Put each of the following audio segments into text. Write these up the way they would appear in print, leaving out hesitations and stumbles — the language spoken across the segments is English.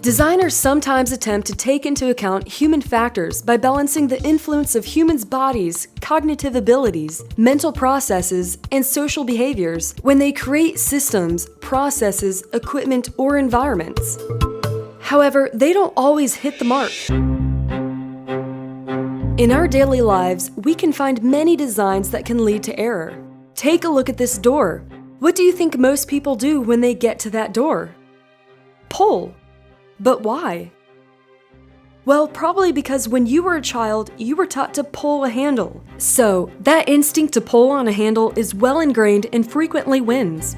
Designers sometimes attempt to take into account human factors by balancing the influence of humans' bodies, cognitive abilities, mental processes, and social behaviors when they create systems, processes, equipment, or environments. However, they don't always hit the mark. In our daily lives, we can find many designs that can lead to error. Take a look at this door. What do you think most people do when they get to that door? Pull. But why? Well, probably because when you were a child, you were taught to pull a handle. So, that instinct to pull on a handle is well ingrained and frequently wins.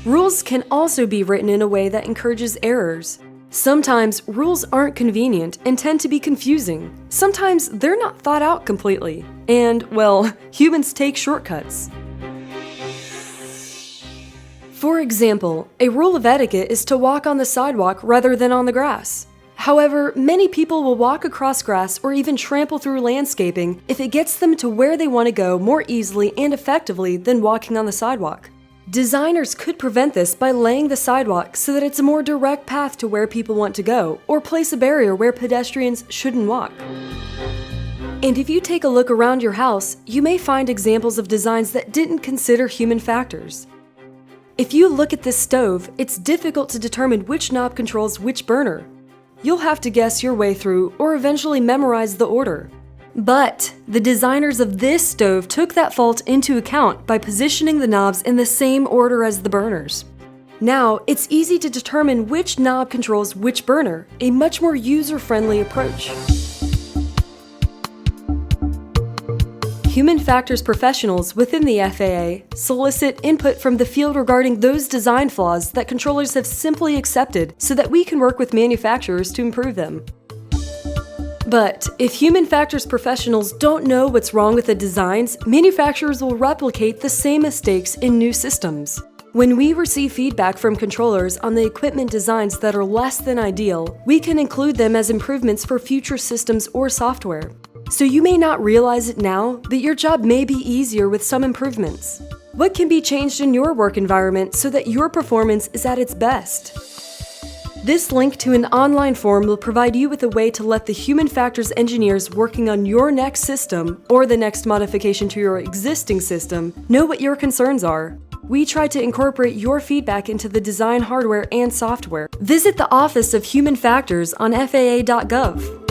Rules can also be written in a way that encourages errors. Sometimes rules aren't convenient and tend to be confusing. Sometimes they're not thought out completely. And, well, humans take shortcuts. For example, a rule of etiquette is to walk on the sidewalk rather than on the grass. However, many people will walk across grass or even trample through landscaping if it gets them to where they want to go more easily and effectively than walking on the sidewalk. Designers could prevent this by laying the sidewalk so that it's a more direct path to where people want to go, or place a barrier where pedestrians shouldn't walk. And if you take a look around your house, you may find examples of designs that didn't consider human factors. If you look at this stove, it's difficult to determine which knob controls which burner. You'll have to guess your way through or eventually memorize the order. But the designers of this stove took that fault into account by positioning the knobs in the same order as the burners. Now, it's easy to determine which knob controls which burner, a much more user-friendly approach. Human factors professionals within the FAA solicit input from the field regarding those design flaws that controllers have simply accepted so that we can work with manufacturers to improve them. But if human factors professionals don't know what's wrong with the designs, manufacturers will replicate the same mistakes in new systems. When we receive feedback from controllers on the equipment designs that are less than ideal, we can include them as improvements for future systems or software. So you may not realize it now, but your job may be easier with some improvements. What can be changed in your work environment so that your performance is at its best? This link to an online forum will provide you with a way to let the human factors engineers working on your next system or the next modification to your existing system know what your concerns are. We try to incorporate your feedback into the design hardware and software. Visit the Office of Human Factors on FAA.gov.